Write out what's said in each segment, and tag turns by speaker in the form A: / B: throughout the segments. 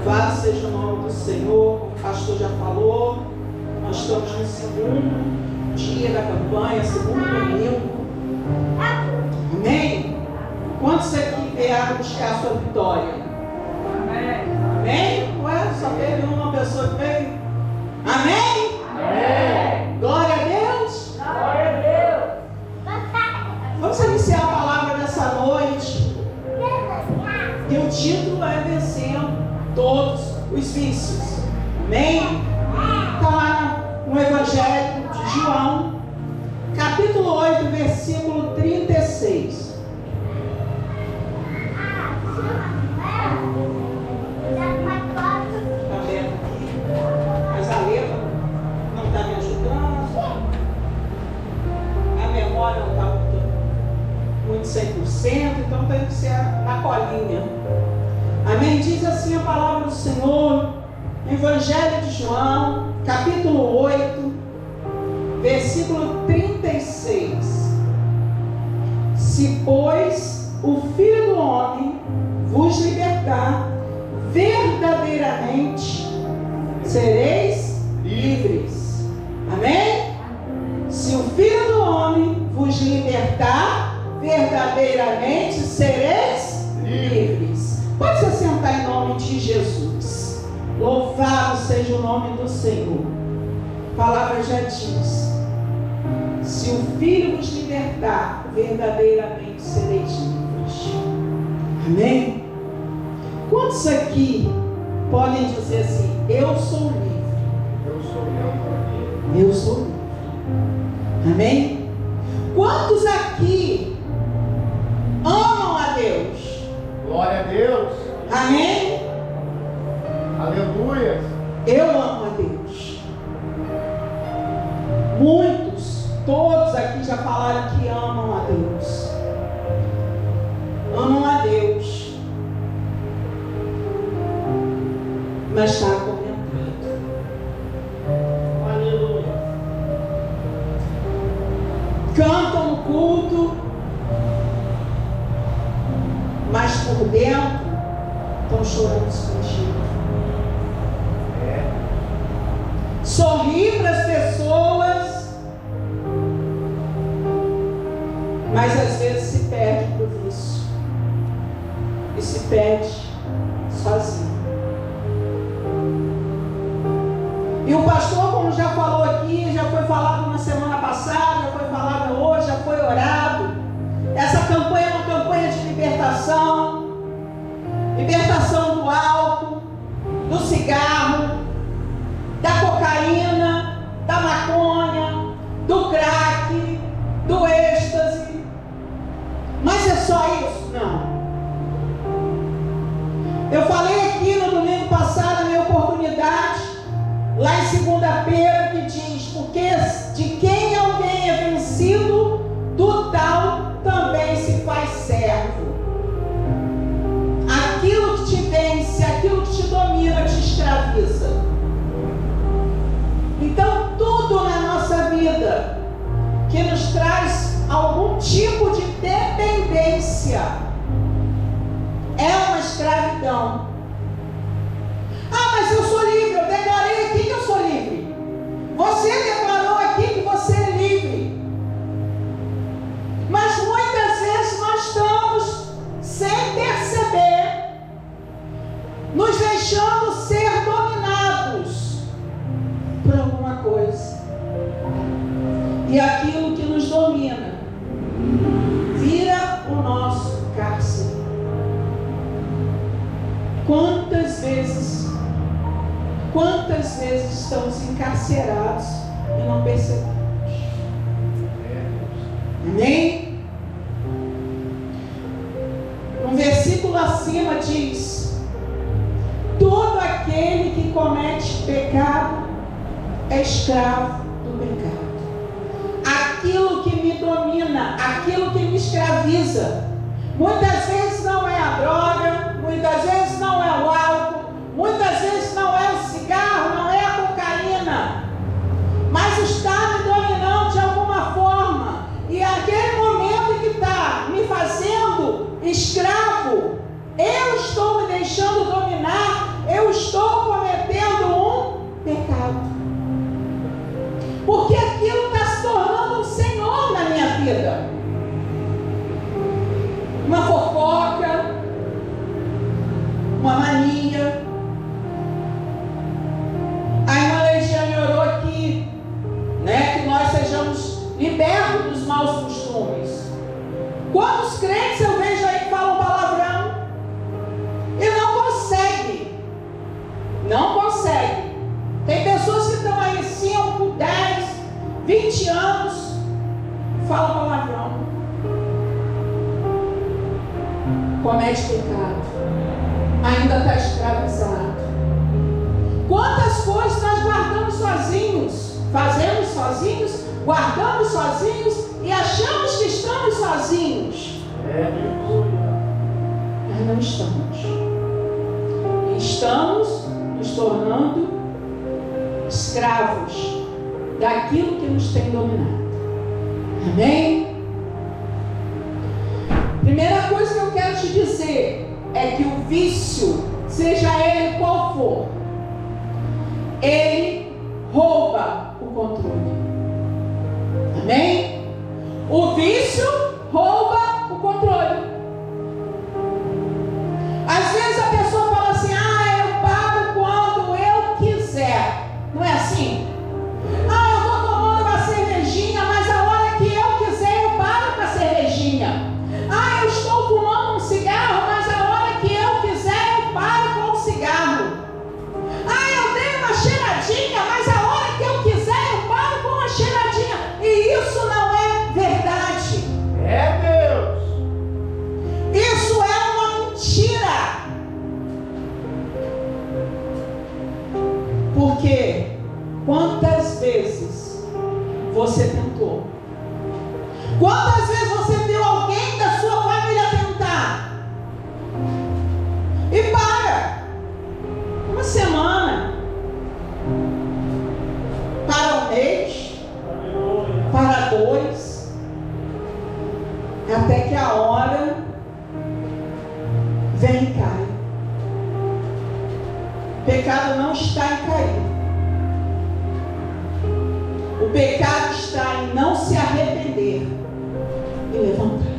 A: Louvado seja o nome do Senhor. Como o pastor já falou, nós estamos no segundo dia da campanha, segundo domingo. Amém? Quantos aqui vieram buscar a sua vitória?
B: Amém.
A: Amém? Ué, só teve uma pessoa que veio? Amém?
B: Amém.
A: Glória a Deus.
B: Glória a Deus.
A: Vamos iniciar a palavra dessa noite. E o título é Vencendo Todos os Vícios. Amém? Está lá no Evangelho de João, capítulo 8, versículo 36. Está vendo aqui? Mas a letra não está me ajudando. A memória não está muito 100%, então tem que ser na colinha. Amém? Diz assim a palavra do Senhor, Evangelho de João, capítulo 8, versículo 36. Se, pois, o Filho do Homem vos libertar, verdadeiramente sereis livres. Amém? Se o Filho do Homem vos libertar, verdadeiramente sereis livres. Pode se sentar em nome de Jesus. Louvado seja o nome do Senhor. A palavra já diz: se o Filho vos libertar, verdadeiramente sereis livres. Amém? Quantos aqui podem dizer assim: eu sou livre? Eu sou livre. Amém? Quantos aqui amam a Deus?
C: Glória a Deus.
A: Amém?
C: Aleluia.
A: Eu amo a Deus. Muitos, todos aqui já falaram que amam a Deus. Amam a Deus. Mas está acorrentado. Aleluia. Cantam no culto, mas por dentro estão chorando escondido. Sorri para as pessoas, mas às vezes se perde para o vício e se perde sozinho. E o pastor, como já falou aqui, já foi falado na semana passada, já foi falado hoje, já foi orado. Essa campanha é uma campanha de libertação. Libertação do álcool, do cigarro, da cocaína, da maconha, do crack, do êxtase. Mas é só isso? Não. Eu falei aqui no domingo passado, na minha oportunidade, lá em 2 Pedro, que diz: porque de quem alguém é vencido, do tal também se faz servo. Aquilo que te vence, aquilo que te domina, te escraviza. Então, tudo na nossa vida que nos traz algum tipo de dependência é uma escravidão. Ah, mas eu sou livre, eu declarei aqui que eu sou livre. Você declarou aqui que você é livre. Mas muitas vezes nós estamos, sem perceber, nos deixando ser dominados por alguma coisa. E aquilo que nos domina vira o nosso cárcere. Quantas vezes estamos encarcerados e não percebemos? Amém? Um versículo acima diz: todo aquele que comete pecado é escravo do pecado. Aquilo que me domina, aquilo que me escraviza, muitas vezes não é a droga, muitas vezes não é o álcool, muitas vezes não é o cigarro, não é a cocaína, mas está me dominando de alguma forma. E aquele momento que está me fazendo escravo, eu estou me deixando dominar, eu estou uma mania. A irmã Leidiane orou aqui, né, que nós sejamos libertos dos maus costumes. Quantos crentes eu vejo aí que falam palavrão e não consegue? Não consegue. Tem pessoas que estão aí 5, 10, 20 anos, falam palavrão, comete pecado, ainda está escravizado. Quantas coisas nós guardamos sozinhos, fazemos sozinhos, guardamos sozinhos e achamos que estamos sozinhos. Mas não estamos. E estamos nos tornando escravos daquilo que nos tem dominado. Amém? Primeira coisa que eu quero te dizer é que o vício, seja ele qual for, ele rouba o controle. Amém? O vício rouba o controle. Às vezes a pessoa fala assim: eu paro quando eu quiser. Não é assim? Eu estou tomando uma cervejinha, mas a hora que eu quiser eu paro com a cervejinha. Eu estou fumando um cigarro, mas a hora que eu quiser eu paro com o cigarro. Eu dei uma cheiradinha, mas a hora que eu quiser eu paro com a cheiradinha. E isso não é verdade.
B: É Deus.
A: Isso é uma mentira. Porque quantas vezes você tentou? Quantas vezes você viu alguém da sua família tentar? E para. Uma semana. Para um mês. Para 2. Até que a hora vem e cai. O pecado não está em cair. O pecado está em não se arrepender e levantar.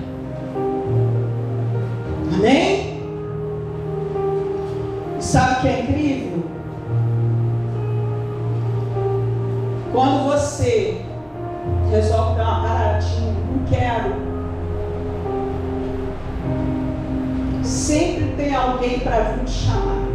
A: Amém? E sabe o que é incrível? Quando você resolve dar uma paradinha, não quero, sempre tem alguém para vir te chamar.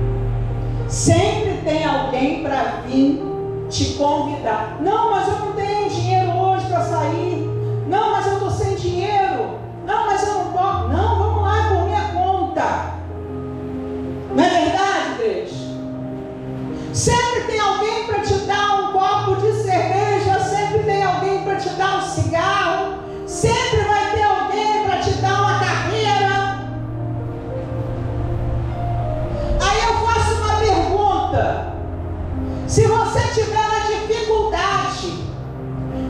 A: Sempre tem alguém para vir te convidar. Não, mas eu não tenho dinheiro hoje para sair. Não, mas eu estou sem dinheiro. Não, mas eu não posso. Não, vamos lá por minha conta. Não é verdade, igreja? Sempre tem alguém para te dar um copo de cerveja. Sempre tem alguém para te dar um cigarro. Sempre vai ter alguém para te dar uma carreira. Aí eu faço uma pergunta. Se você tiver na dificuldade,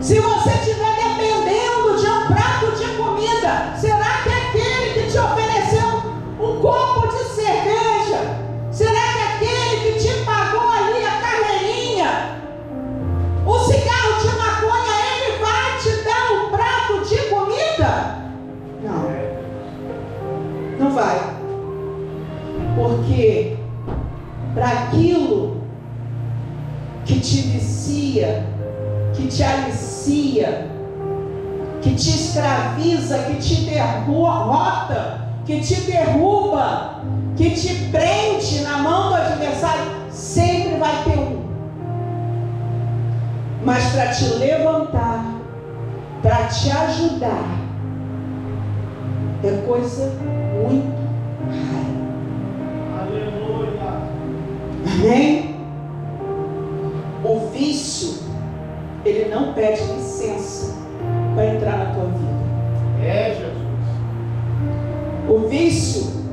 A: se você estiver dependendo de um prato de comida, será que aquele que te ofereceu um copo de cerveja, será que aquele que te pagou ali a carreirinha, o cigarro de maconha, ele vai te dar um prato de comida? Não vai. Porque para aquilo que te vicia, que te alicia, que te escraviza, que te derrota, que te derruba, que te prende na mão do adversário, sempre vai ter um. Mas para te levantar, para te ajudar, é coisa muito rara.
B: Aleluia.
A: Amém? O vício, ele não pede licença para entrar na tua vida.
B: É, Jesus.
A: O vício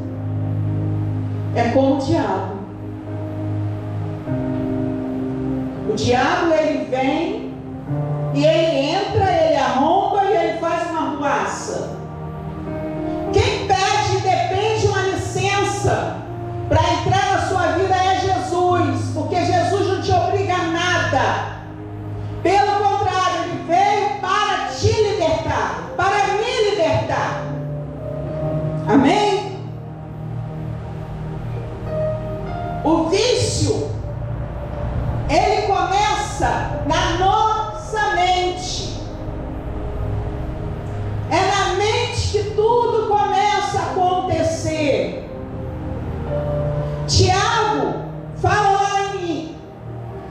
A: é como o diabo. O diabo, ele vem e ele entra, ele arromba e ele faz uma ruaça. Quem pede e depende uma licença para entrar na sua vida é Jesus, porque Jesus não te obriga a nada. Pelo contrário, ele veio para te libertar, para me libertar. Amém? O vício, ele começa na nossa mente. É na mente que tudo começa a acontecer. Tiago fala lá em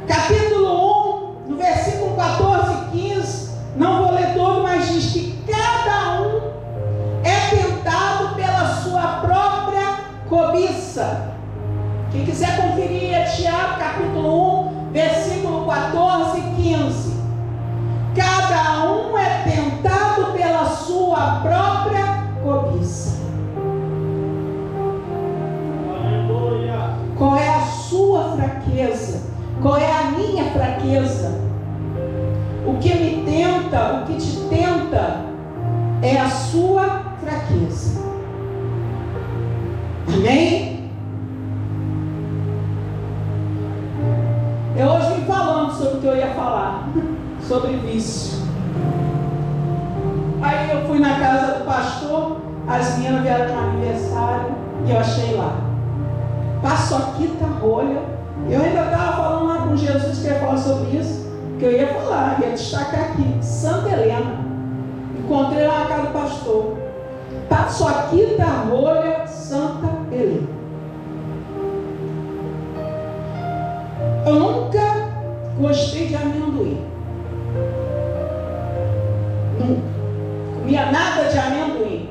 A: capítulo 1, no versículo 14 e 15, não vou ler todo, mas diz que cada um é tentado pela sua própria cobiça. Quem quiser conferir é Tiago capítulo 1, versículo 14 e 15. Cada um é tentado pela sua própria cobiça.
B: Aleluia.
A: Qual é a sua fraqueza? Qual é a minha fraqueza? O que me tenta, o que te tenta é a sua fraqueza. Amém? Eu hoje vim falando sobre o que eu ia falar, sobre vício. Aí eu fui na casa do pastor, as meninas vieram de um aniversário e eu achei lá paçoquita rolha. Eu ainda estava falando lá com Jesus que ia falar sobre isso, que eu ia falar, ia destacar aqui, Santa Helena. Encontrei lá na casa do pastor, paçoquita rolha Santa Helena. Eu nunca gostei de amendoim. Nunca. Comia nada de amendoim.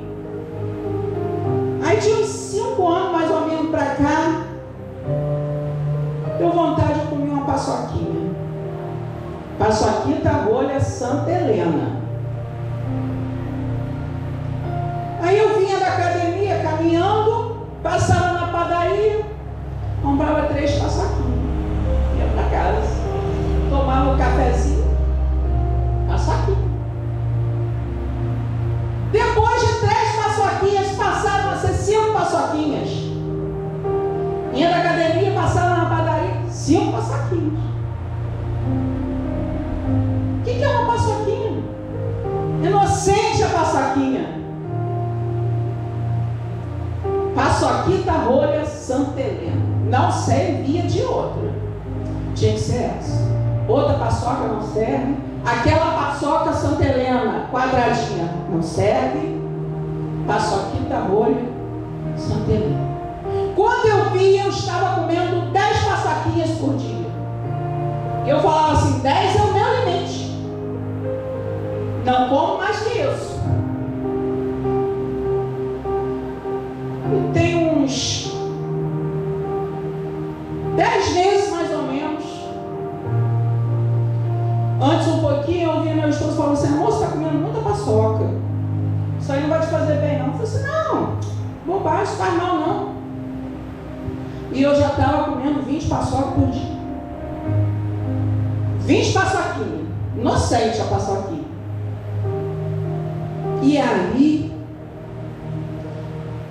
A: Aí de uns 5 anos mais ou menos pra cá, deu vontade de comer uma paçoquinha. Paçoquita rolha Santa Helena. Aí eu vinha da academia caminhando, passava na padaria, comprava 3 paçoquinhas. Ia pra casa, tomava um cafezinho, paçoquinha. Depois de 3 paçoquinhas, passaram a ser 5 paçoquinhas. Ia da academia, passava na padaria, 5 paçoquinhas. O que é uma paçoquinha? Inocente a paçoquinha. Paçoquita rolha Santa Helena. Não servia de outra. Tinha que ser essa. Outra paçoca não serve. Aquela paçoca Santa Helena, quadradinha, não serve. Paçoquita rolha Santa Helena. Quando eu vi, eu estava comendo 10 paçoquinhas por dia. E eu falava assim, 10 é o meu limite. Não como mais que isso. E tem uns 10 meses mais ou menos. Antes um pouquinho, eu ouvi meu esposo falando assim, moço, está comendo muita paçoca. Isso aí não vai te fazer bem não. Eu falei assim, não, bobagem, isso faz mal não. E eu já estava comendo 20 paçocas por dia. 20 paçoquinhas. Inocente a paçoquinha. E aí,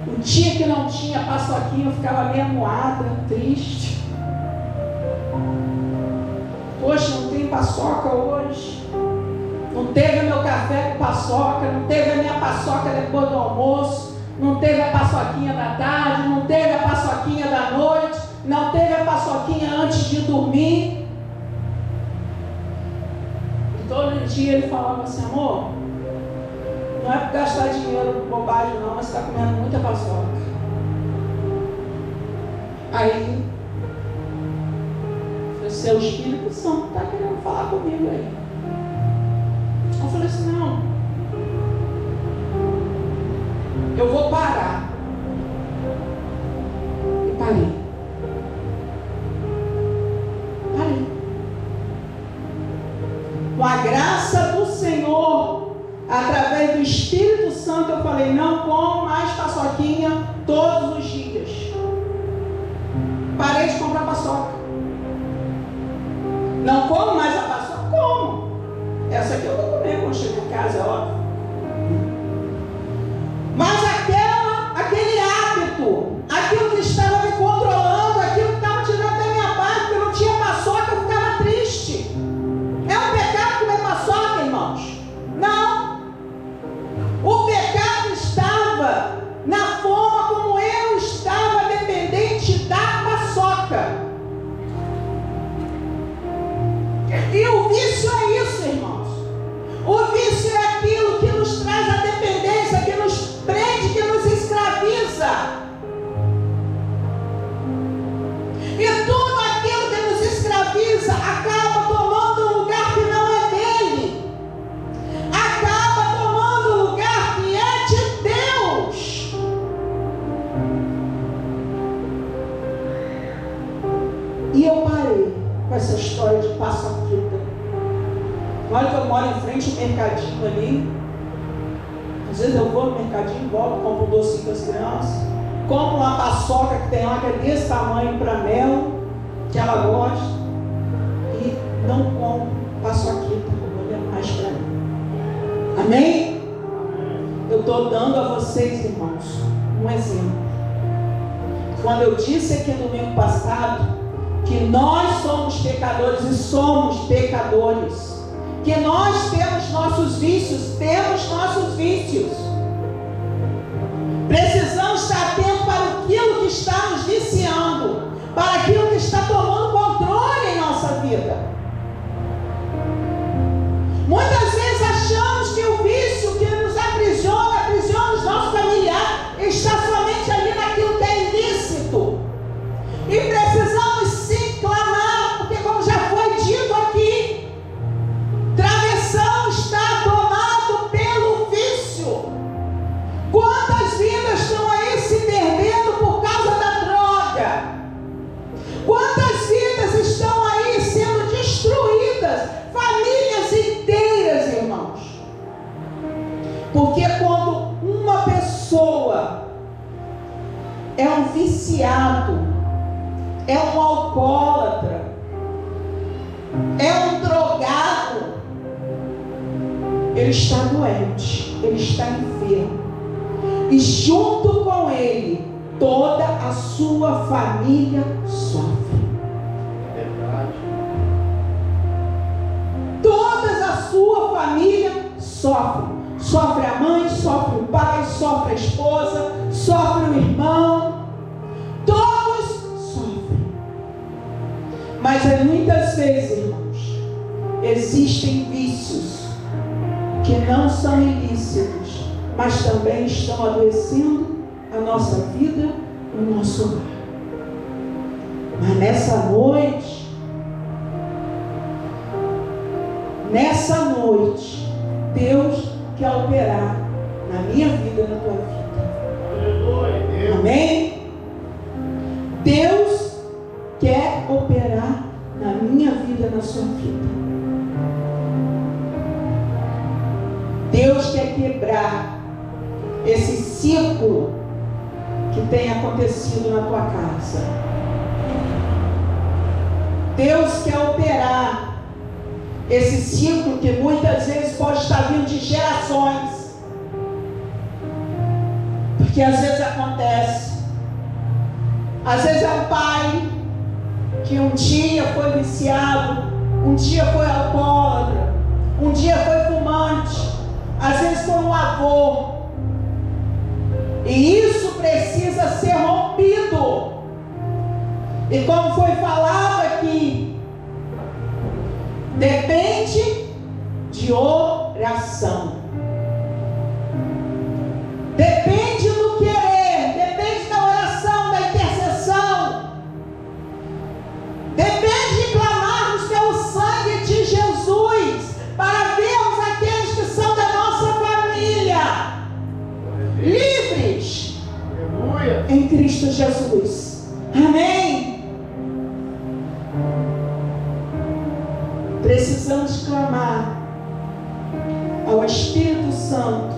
A: o dia que não tinha paçoquinha, eu ficava meio amuada, triste. Poxa, não tem paçoca hoje. Não teve meu café com paçoca, não teve a minha paçoca depois do almoço, não teve a paçoquinha da tarde, não teve a paçoquinha da noite, não teve a paçoquinha antes de dormir. E todo dia ele falava assim, amor, não é para gastar dinheiro com bobagem não, mas você está comendo muita paçoca. Aí, o seu Espírito Santo está querendo falar comigo aí. Eu falei assim, não, eu vou parar. E parei. Com a graça do Senhor, através do Espírito Santo, eu falei, não como mais paçoquinha todos os dias. Parei de comprar paçoca. Não como mais a paçoca? Como? Essa aqui eu vou comer quando chegar em casa, é óbvio. Mas aquele hábito, aquilo que estava me controlando, aquilo que estava tirando da minha paz, porque eu não tinha paçoca, eu ficava triste. É um pecado comer paçoca, irmãos? Não. O pecado estava na forma como eu estava dependente da paçoca. E eu parei com essa história de paçoquita. Olha que eu moro em frente ao mercadinho ali. Às vezes eu vou no mercadinho, volto, compro um docinho para as crianças. Compro uma paçoca que tem lá, que é desse tamanho para Mel, que ela gosta. E não compro paçoquita, eu vou levar mais para mim. Amém? Eu estou dando a vocês, irmãos, um exemplo. Quando eu disse aqui domingo passado que nós somos pecadores e somos pecadores, que nós temos nossos vícios, precisamos estar atentos para aquilo que está nos viciando, para aquilo que está tomando controle em nossa vida. Muitas vezes achamos que o vício que nos aprisiona os nossos familiares, está somente ali naquilo que é ilícito. E precisamos sim clamar, porque como já foi dito aqui, travessão está tomado pelo vício. Quantas vidas estão aí se perdendo por causa da droga? Quantas vidas estão aí sendo destruídas? Famílias inteiras, irmãos. Porque quando uma pessoa é um viciado, é um alcoólatra, é um drogado, ele está doente, ele está enfermo. E junto com ele, toda a sua família sofre.
B: Verdade.
A: Toda a sua família sofre. Sofre a mãe, sofre o pai, sofre a esposa, sofre o irmão. Todos sofrem. Mas muitas vezes, irmãos, existem vícios que não são ilícitos, mas também estão adoecendo a nossa vida e o nosso lar. Mas nessa noite, Deus quer operar na minha vida e na tua vida. Amém? Deus quer operar na minha vida e na sua vida. Deus quer quebrar esse ciclo que tem acontecido na tua casa. Deus quer operar esse ciclo que muitas vezes pode estar vindo de gerações. Porque às vezes acontece. Às vezes é um pai que um dia foi viciado, um dia foi alcoólatra, um dia foi fumante, às vezes foi um avô. E isso precisa ser rompido. E como foi falado aqui, depende de oração. Depende do querer, depende da oração, da intercessão. Depende de clamarmos pelo sangue de Jesus, para vermos aqueles que são da nossa família livres em Cristo Jesus. Amém? Precisamos clamar ao Espírito Santo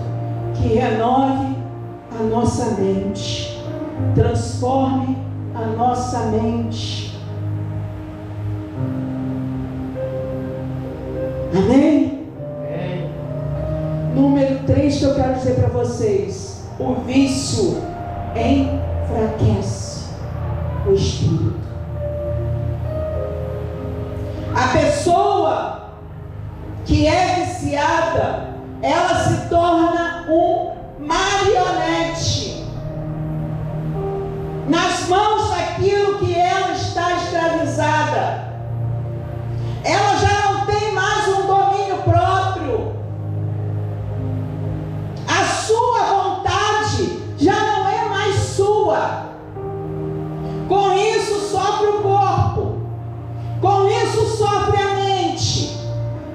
A: que renove a nossa mente, transforme a nossa mente. Amém?
B: Amém.
A: Número 3 que eu quero dizer para vocês: o vício enfraquece o espírito. A pessoa que é viciada, ela se torna um marionete nas mãos daquilo que ela está escravizada. Ela já não tem mais um domínio próprio. A sua vontade já não é mais sua. Com isso sofre o corpo, com isso sofre a mente,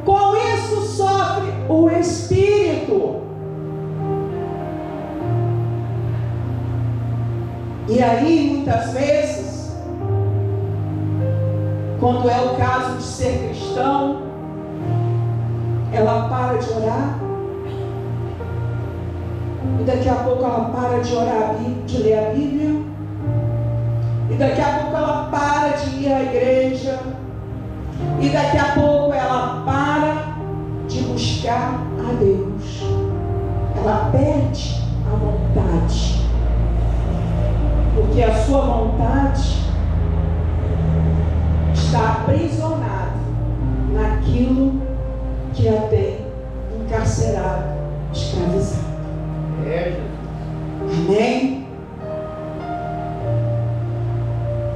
A: com isso sofre o espírito. E aí, muitas vezes, quando é o caso de ser cristão, ela para de orar. E daqui a pouco ela para de orar, de ler a Bíblia. E daqui a pouco ela para de ir à igreja. E daqui a pouco ela para de buscar a Deus. Ela perde a vontade. Porque a sua vontade está aprisionada naquilo que a tem encarcerado, escravizado. Amém?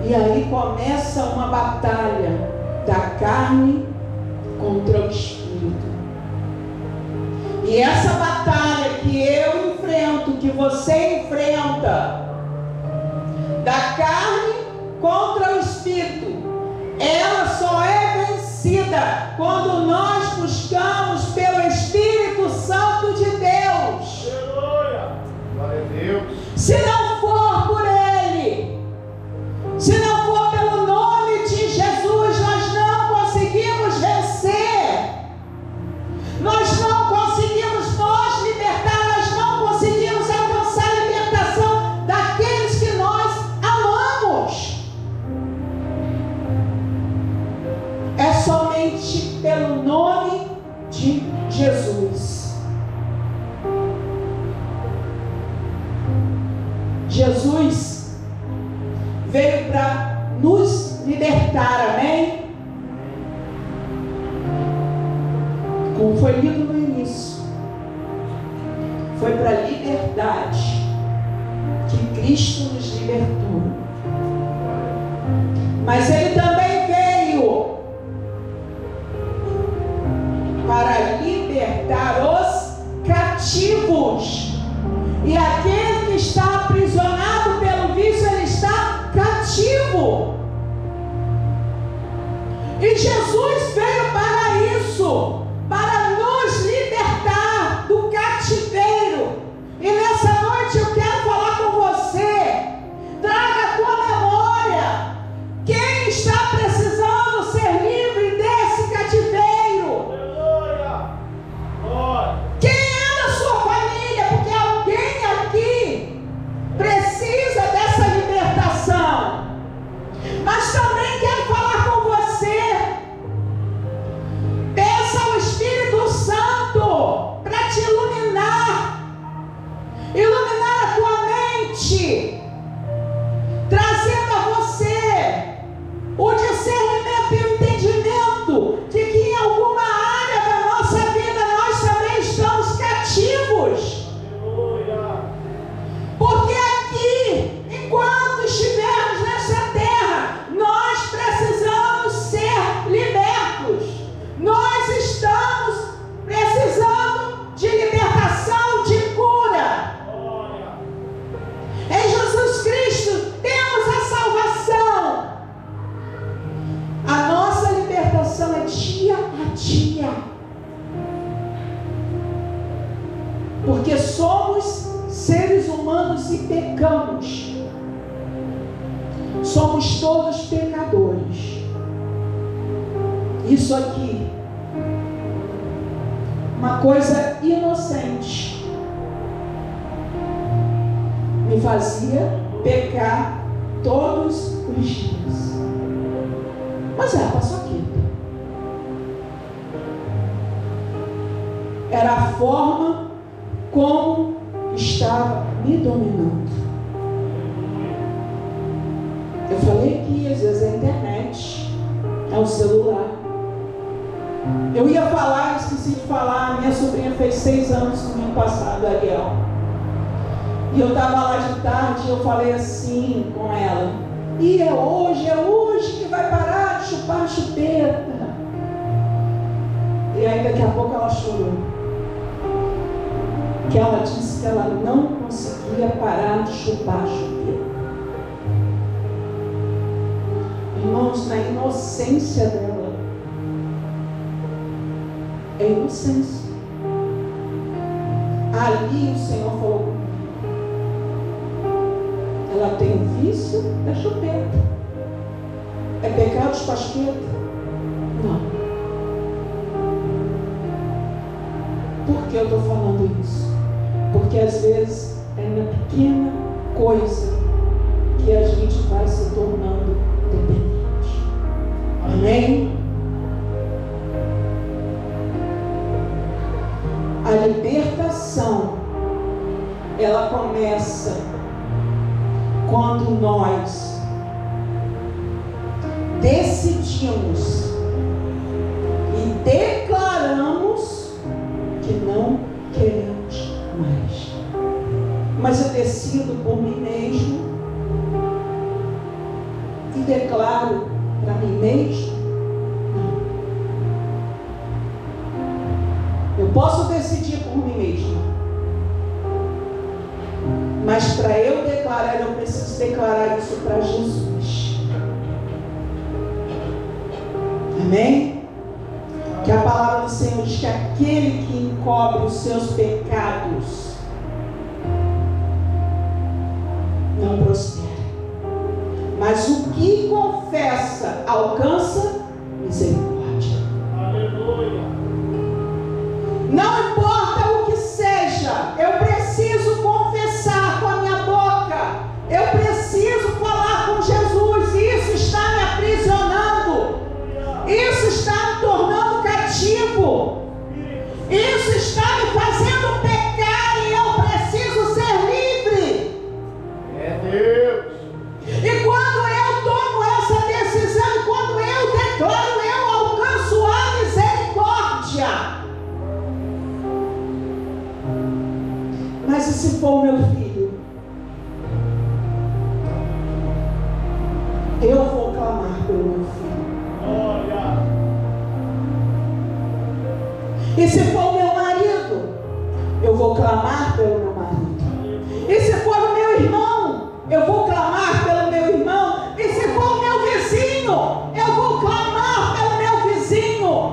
A: E aí começa uma batalha da carne contra o espírito. E essa batalha que eu enfrento, que você enfrenta, da carne contra o espírito, ela só é vencida quando nós buscamos pelo Espírito Santo de Deus.
B: Glória a Deus.
A: Se não for por Ele, se não for pelo nome de Jesus, nós não conseguimos vencer. Nós não conseguimos nos libertar, nós não conseguimos alcançar a libertação daqueles que nós amamos. É somente pelo nome de Jesus. Jesus veio para nos libertar, amém? Como foi lido no início, foi para a liberdade que Cristo nos libertou. Mas Ele também veio para libertar os cativos. E aquele que está aprisionado pelo vício, ele está cativo. E Jesus veio para isso, para nos libertar do cativeiro. E nessa noite eu quero falar com você. Traga a tua memória. Quem está precisando ser livre desse cativeiro? Quem é da sua família? Porque alguém aqui precisa dessa libertação. Mas também quero falar com você. Peça ao Espírito Santo para te iluminar a tua mente, trazendo a você o discernimento e o entendimento de que em alguma área da nossa vida nós também estamos cativos. Porque aqui, enquanto estivermos nessa terra, nós precisamos ser libertos. Nós estamos precisando de libertação, de cura. Em Jesus Cristo temos a salvação. A nossa libertação é dia a dia. Porque somos seres humanos e pecamos. Somos todos pecadores. Isso aqui, uma coisa inocente, me fazia pecar todos os dias. Mas era paçoquita. Era a forma como estava me dominando. Eu falei que às vezes é a internet, é o celular. Eu ia falar, esqueci de falar, minha sobrinha fez 6 anos no ano passado, a Ariel. E eu estava lá de tarde e eu falei assim com ela: e é hoje que vai parar de chupar a chupeta. E aí daqui a pouco ela chorou. Que ela disse que ela não conseguia parar de chupar a chupeta. Irmãos, na inocência dela, é inocência. Ali o Senhor falou comigo. Ela tem o vício da chupeta. É pecado de pasqueta? Não. Por que eu estou falando isso? Porque às vezes é na pequena coisa que a gente vai se tornando dependente. Amém? A libertação, ela começa quando nós decidimos e declaramos que não queremos mais. Mas eu decido por mim mesmo e declaro para mim mesmo. Eu posso decidir por mim mesma, mas para eu declarar, eu preciso declarar isso para Jesus. Amém? Que a palavra do Senhor diz que aquele que encobre os seus pecados não prospera, mas o que confessa alcança misericórdia.
B: Aleluia.
A: Não importa o que seja, eu preciso confessar com a minha boca, eu preciso falar com Jesus. Isso está me aprisionando, isso está me tornando cativo, isso está me fazendo pecar e eu preciso ser livre.
B: É Deus.
A: E quando eu tomo essa decisão, quando eu declaro, eu alcanço a misericórdia. Mas e se for meu filho? Eu vou clamar pelo meu filho.
B: Olha.
A: E se for o meu marido? Eu vou clamar pelo meu marido. E se for o meu irmão? Eu vou clamar pelo meu irmão. E se for o meu vizinho? Eu vou clamar pelo meu vizinho.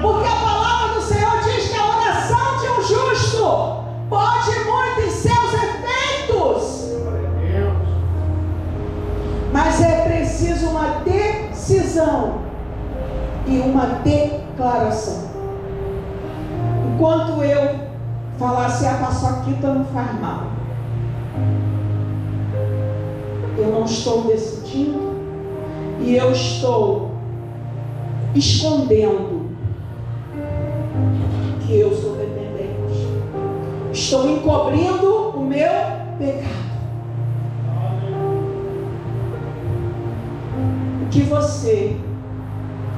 A: Porque a palavra do Senhor diz que a oração de um justo pode muito em seus efeitos. Mas é preciso uma decisão e uma declaração. Enquanto eu falar assim, a paçoquita não faz mal, eu não estou decidindo e eu estou escondendo que eu sou dependente. Estou encobrindo o meu pecado. O que você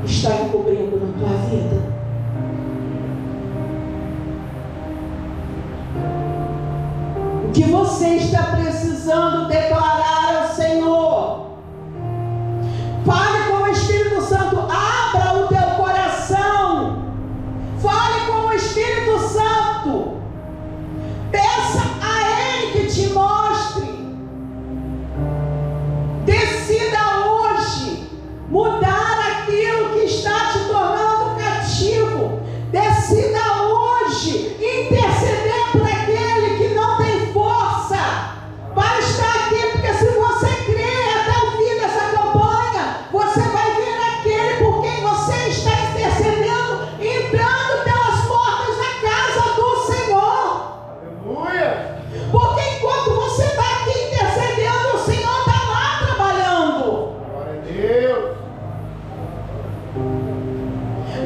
A: está encobrindo na tua vida? O que você está precisando declarar ao Senhor? Fale com o Espírito Santo, abra o teu coração. Fale com o Espírito Santo. Peça a Ele que te mostre. Decida hoje mudar aquilo que está te tornando cativo. Decida hoje interceder por aquele que não tem força para estar aqui, porque se você crer até o fim dessa campanha, você vai ver aquele por quem você está intercedendo entrando pelas portas da casa do Senhor.
B: Aleluia.
A: Porque enquanto você está aqui intercedendo, o Senhor está lá trabalhando.
B: Glória a Deus.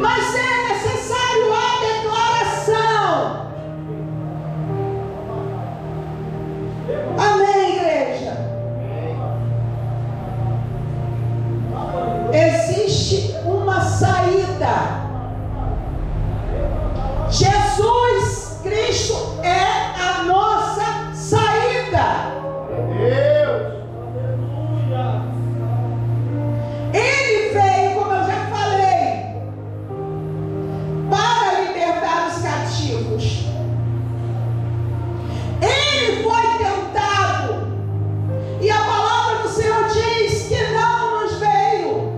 A: Mas é necessário a declaração. Amém, igreja? Existe uma saída. Jesus Cristo é a nossa saída.
B: Deus.
A: Ele veio, como eu já falei, para libertar os cativos. Ele foi tentado, e a palavra do Senhor diz que não nos veio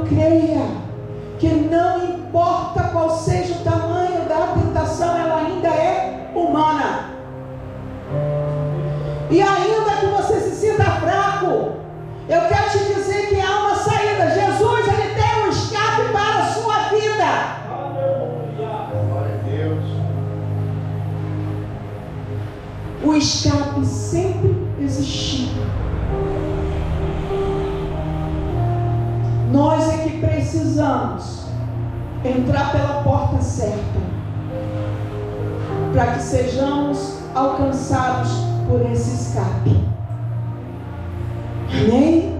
A: creia que não importa qual seja o tamanho da tentação, ela ainda é humana. E ainda que você se sinta fraco, eu quero te dizer que há uma saída. Jesus, Ele tem um escape para a sua vida.
B: Aleluia. Glória a Deus.
A: O escape sempre existiu. Nós é que precisamos entrar pela porta certa, para que sejamos alcançados por esse escape. Amém?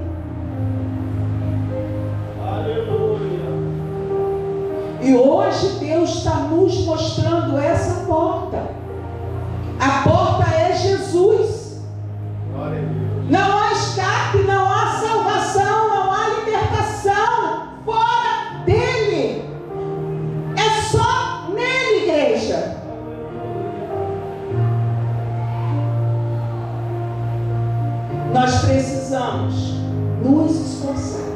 B: Aleluia.
A: E hoje Deus está nos mostrando essa porta. A porta é Jesus.
B: Glória a Deus.
A: Não há escape, não há salvação, não há libertação fora dele. É só nele, igreja. Nós precisamos nos esforçar,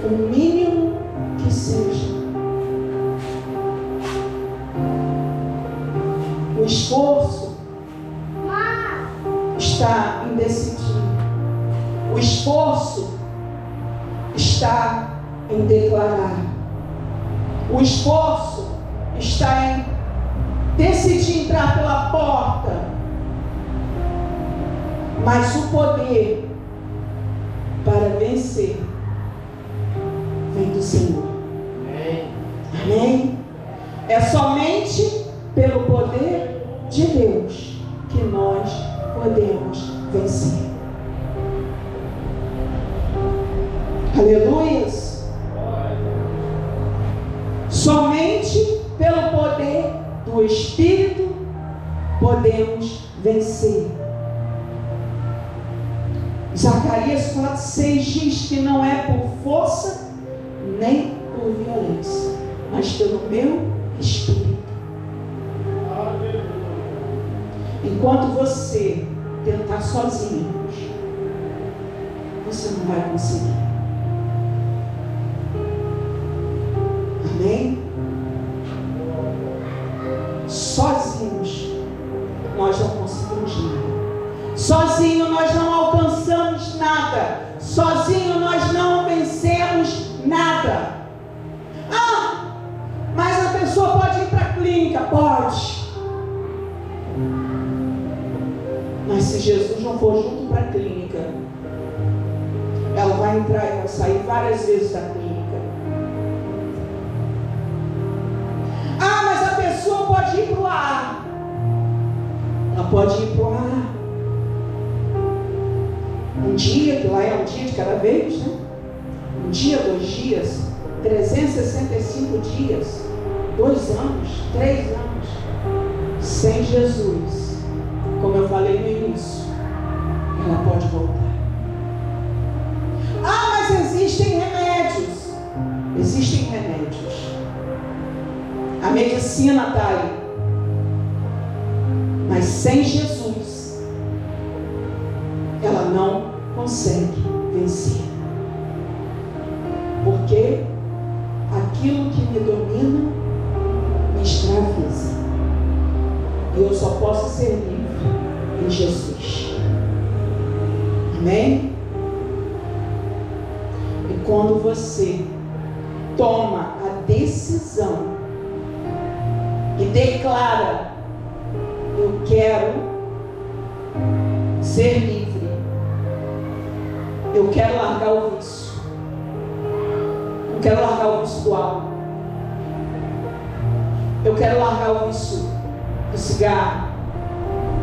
A: o mínimo que seja. O esforço está em decidir. O esforço está em declarar. O esforço está em decidir entrar pela porta. Mas o poder para vencer vem do Senhor.
B: Amém.
A: Amém? É somente pelo poder de Deus que nós podemos vencer. Aleluias. Somente pelo poder do Espírito podemos vencer. Zacarias 4:6 diz que não é por força nem por violência, mas pelo meu Espírito. Enquanto você tentar sozinho, você não vai conseguir. Amém? Sozinhos nós não conseguimos nada. Sozinho nós não alcançamos nada. Sozinho nós não vencemos nada. Ah, mas a pessoa pode ir para a clínica? Pode. Mas se Jesus não for junto para a clínica, ela vai entrar e vai sair várias vezes da clínica. Ah, mas a pessoa pode ir para o ar. Ela pode ir para o ar. Um dia, que lá é um dia de cada vez, né? Um dia, 2 dias, 365 dias, 2 anos, 3 anos, sem Jesus, como eu falei no início, ela pode voltar. Ah, mas existem remédios. Existem remédios. A medicina está aí. Mas sem Jesus, ela não consegue vencer. Porque aquilo que me domina me escraviza. E eu só posso ser livre em Jesus. Amém? E quando você toma a decisão e declara: eu quero ser livre, eu quero largar o vício, eu quero largar o vício do álcool, eu quero largar o vício do cigarro,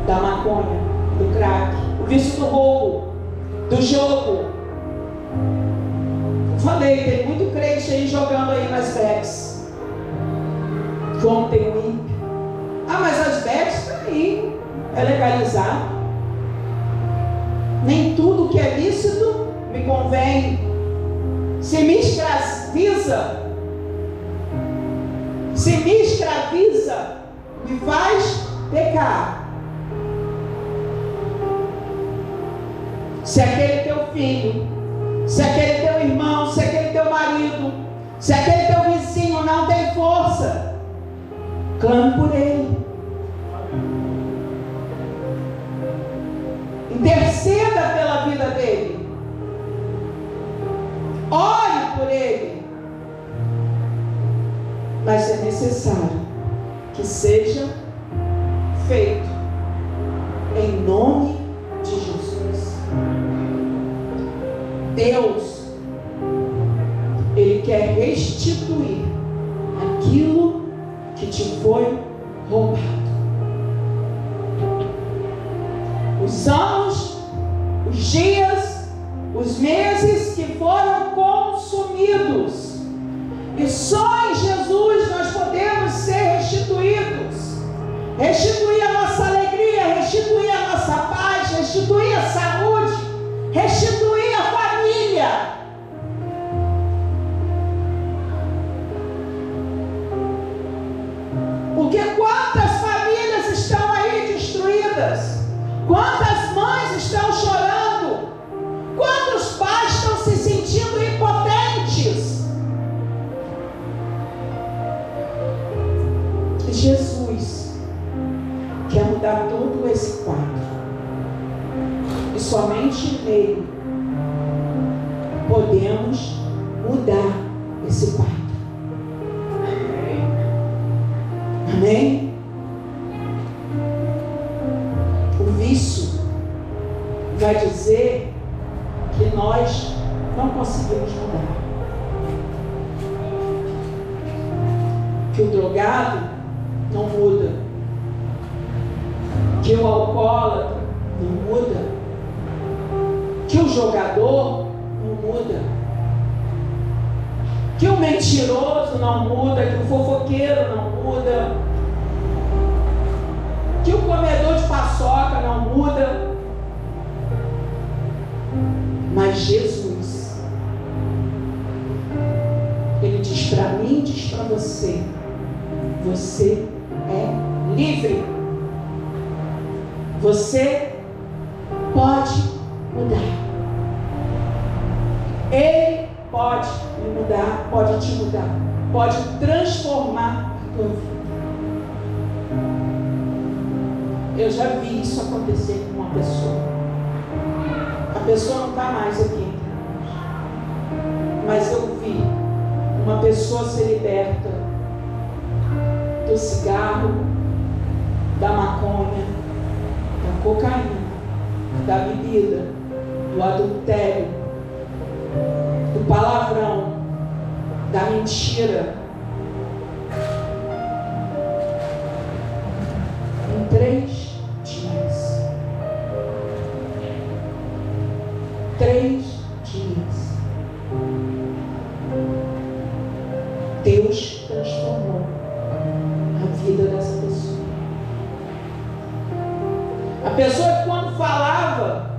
A: da maconha, do crack, o vício do roubo, do jogo. Falei, tem muito crente aí jogando aí nas bets. Como tem um ímpio. Ah, mas as bets estão aí, é legalizado. Nem tudo que é lícito me convém. Se me escraviza, me faz pecar. Se aquele teu filho Se aquele teu irmão, se aquele teu marido, se aquele teu vizinho não tem força, clame por ele. Interceda pela vida dele. Ore por ele. Mas é necessário que seja feito em nome de Jesus. Deus, Ele quer restituir aquilo que te foi roubado. Os anos, os dias, os meses que foram consumidos. E só em Jesus nós podemos ser restituídos. Restituir a nossa alegria, restituir a nossa paz, restituir a saúde, restituir a família. Porque quantas famílias estão aí destruídas? Quantas mães estão chorando? Quantos pais estão se sentindo impotentes? Jesus quer mudar todo esse quadro. E somente nele podemos mudar esse quadro. Amém? O vício vai dizer que nós não conseguimos mudar. Que o drogado não muda. Que o alcoólatra não muda. Que o jogador não muda. Que o mentiroso não muda. Que o fofoqueiro não muda. Que o comedor de paçoca não muda. Mas Jesus, Ele diz para mim, diz para você: você é livre. Você pode mudar. Ele pode me mudar, pode te mudar, pode transformar a tua vida. Eu já vi isso acontecer com uma pessoa. A pessoa não está mais aqui entre nós, mas eu vi uma pessoa ser liberta do cigarro, da maconha, da cocaína, da bebida, do adultério, do palavrão, da mentira. Em 3 dias. 3 dias. Deus transformou a vida dessa pessoa. A pessoa que quando falava,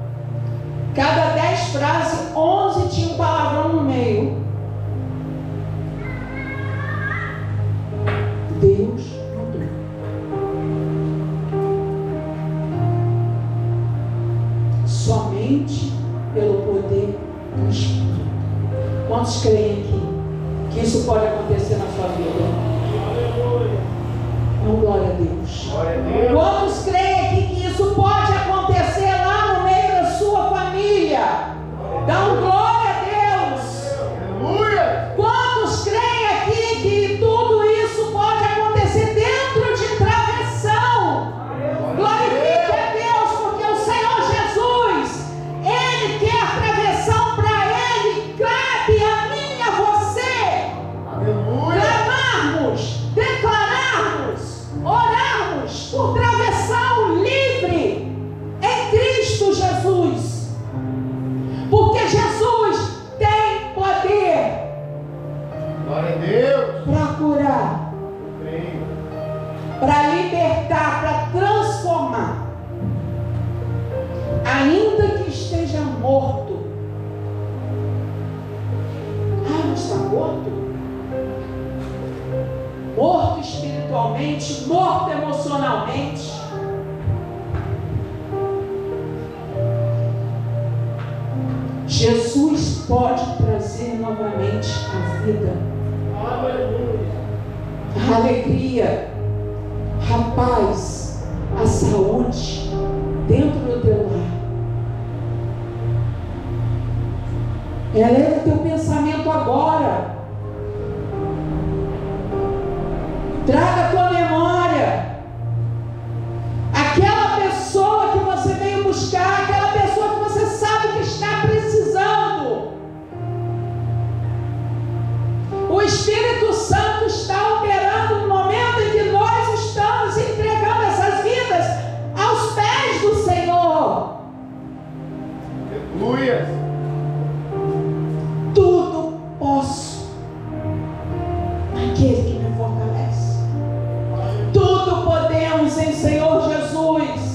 A: cada 10 frases, 11 tinha um palavrão no meio. Deus mudou. Somente pelo poder do Espírito. Quantos creem aqui que isso pode acontecer na sua vida? Então, glória a Deus. Quantos creem aqui que isso pode acontecer lá no meio da sua família? Dá glória a Deus. Quantos creem aqui que tudo isso pode acontecer dentro de travessão? Glorifique a Deus, porque o Senhor Jesus, Ele quer travessão para Ele. Cabe a mim e a você clamarmos, declararmos, orarmos por travessão livre em Cristo Jesus. Porque Jesus tem poder para curar, para libertar, para transformar. Ainda que esteja morto. Não está morto? Morto espiritualmente, morto emocionalmente. Jesus pode trazer novamente a vida, a alegria, a paz, a saúde dentro do teu lar. Eleva o teu pensamento agora. Traga à tua memória aquela pessoa que você veio buscar, aquela pessoa que você sabe que está precisando. O Espírito Santo está operando no momento em que nós estamos entregando essas vidas aos pés do Senhor.
B: Aleluia.
A: Tudo posso naquele que me fortalece. Tudo podemos em Senhor Jesus.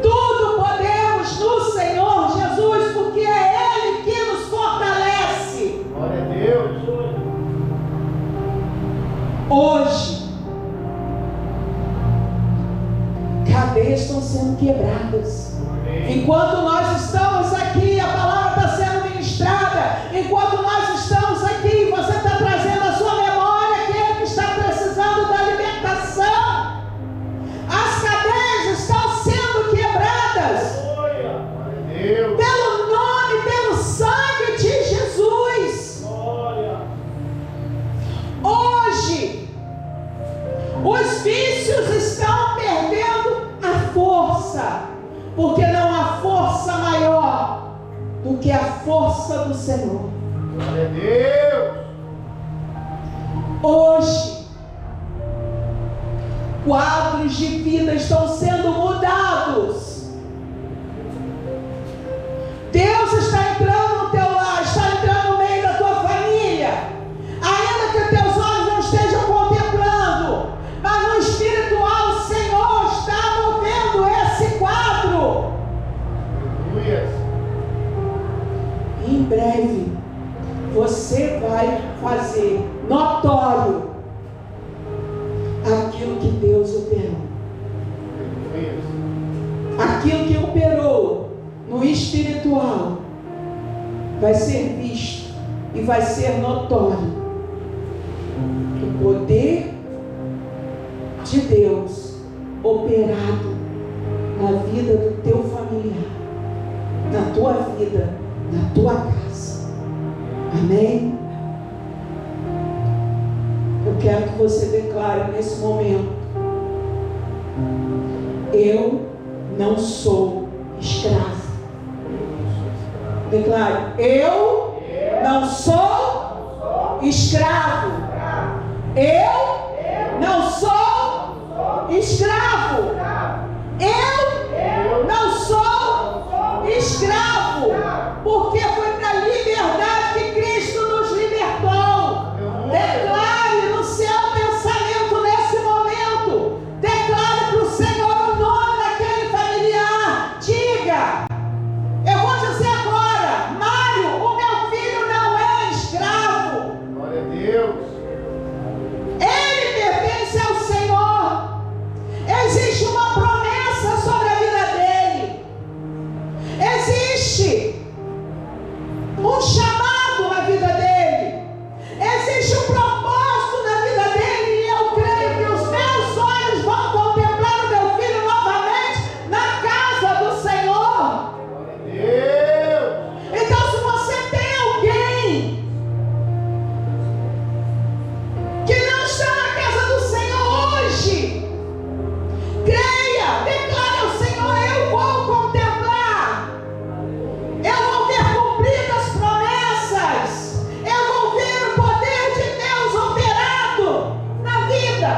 A: Tudo podemos no Senhor Jesus, porque é Ele que nos fortalece.
B: Glória a Deus.
A: Hoje, cadeias estão sendo quebradas. Enquanto nós estamos aqui, a palavra está sendo ministrada. Enquanto nós estamos aqui, você está trazendo à sua memória aquele que está precisando da libertação. As cadeias estão sendo quebradas. Pelo nome, pelo sangue de Jesus. Hoje, os vícios estão perdendo a força. Porque não há força maior do que a força do Senhor.
B: Glória a Deus.
A: Hoje, quadros de vida estão sendo mudados. Deus está entrando no teu lar, está entrando no meio da tua família. Ainda que os teus olhos não estejam contemplando, mas no espiritual o Senhor está movendo esse quadro. Em breve você vai fazer notório aquilo que Deus operou. Aquilo que operou no espiritual vai ser visto e vai ser notório. O poder de Deus operado na vida do teu familiar, na tua vida, na tua casa. Amém? Eu quero que você declare nesse momento: eu não sou escravo. Declare: eu não sou escravo. Eu não sou escravo. Eu não sou escravo, porque foi para a liberdade que Cristo nos libertou. Declare no seu pensamento nesse momento. Declare para o Senhor o nome daquele familiar. Diga: eu vou dizer agora, Mário, o meu filho não é escravo.
B: Glória a Deus.
A: Ele pertence ao Senhor. Existe uma promessa sobre a vida dele. Existe um chamado na vida dele. Existe um propósito na vida dele. E eu creio que os meus olhos vão contemplar o meu filho novamente na casa do Senhor.
B: Deus.
A: Então, se você tem alguém que não está na casa do Senhor hoje, creia, declare ao Senhor: eu vou contemplar, eu vou ver cumpridas promessas, eu vou ver o poder de Deus operado na vida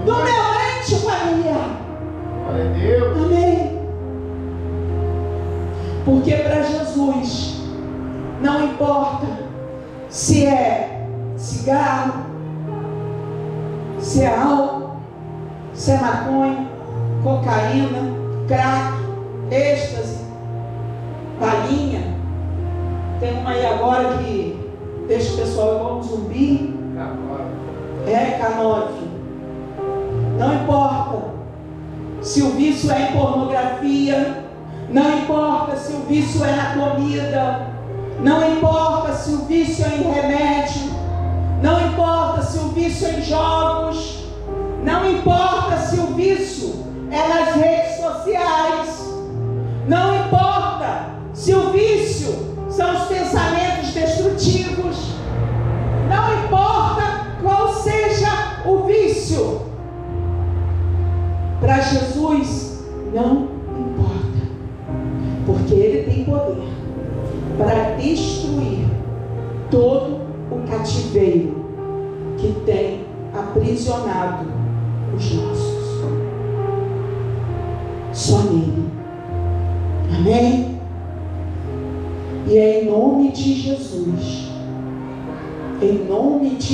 A: do meu ente familiar.
B: Glória a Deus.
A: Amém? Porque para Jesus não importa se é cigarro, se é álcool, se é maconha, cocaína, crack, êxtase, balinha. Tem uma aí agora que deixa o pessoal igual um zumbi. K9. Não importa se o vício é em pornografia, Não importa se o vício é na comida, não importa se o vício é em remédio, não importa se o vício é em jogos, não importa se o vício é nas redes sociais, não importa se o vício são os pensamentos destrutivos, não importa qual seja o vício, para Jesus não importa, porque Ele tem poder para destruir todo o cativeiro que tem aprisionado os nossos. Só nele. Amém? E é em nome de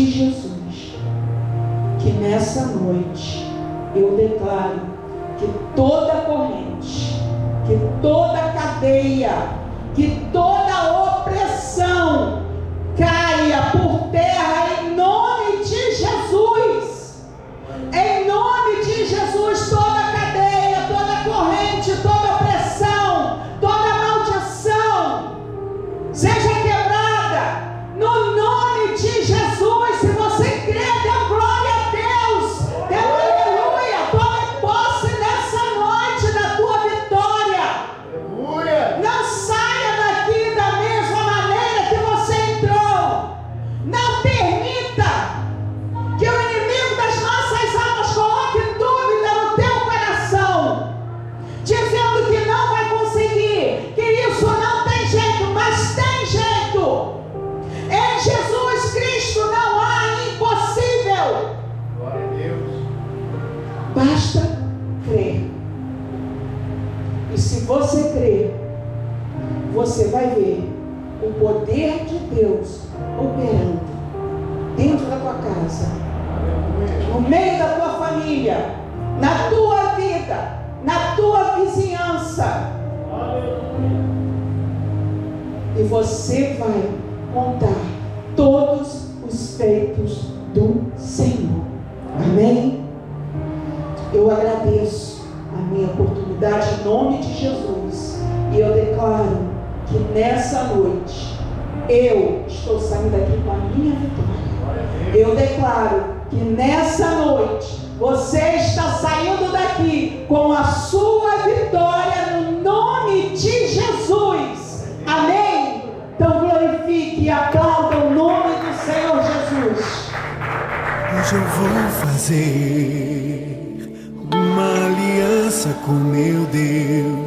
A: Jesus, que nessa noite eu declaro que toda corrente, que toda cadeia, que toda opressão caia por terra em nome de Jesus. Em nome de Jesus, toda cadeia, toda corrente, toda opressão, toda maldição seja quebrada no nome de Jesus. Se você crê, dê glória a Deus, dê aleluia, tome posse nessa noite da tua vitória.
B: Aleluia.
A: Não saia daqui da mesma maneira que você entrou. Não permita que o inimigo das nossas almas coloque dúvida no teu coração, dizendo que não vai conseguir, que isso não tem jeito, mas tem jeito. Em Jesus Cristo não há impossível.
B: Glória a Deus.
A: Basta crer. E se você crer, você vai ver o poder de Deus operando dentro da tua casa,
B: Aleluia.
A: no meio da tua família, na tua vida, na tua vizinhança. E você vai contar todos os feitos do Senhor. Amém? Eu agradeço a minha oportunidade em nome de Jesus. E eu declaro que nessa noite eu estou saindo daqui com a minha vitória.
B: Glória a Deus.
A: Eu declaro que nessa noite você está saindo daqui com a sua vitória no nome de Jesus. Amém? Então glorifique e aplauda o nome do Senhor Jesus.
C: Hoje eu vou fazer uma aliança com meu Deus.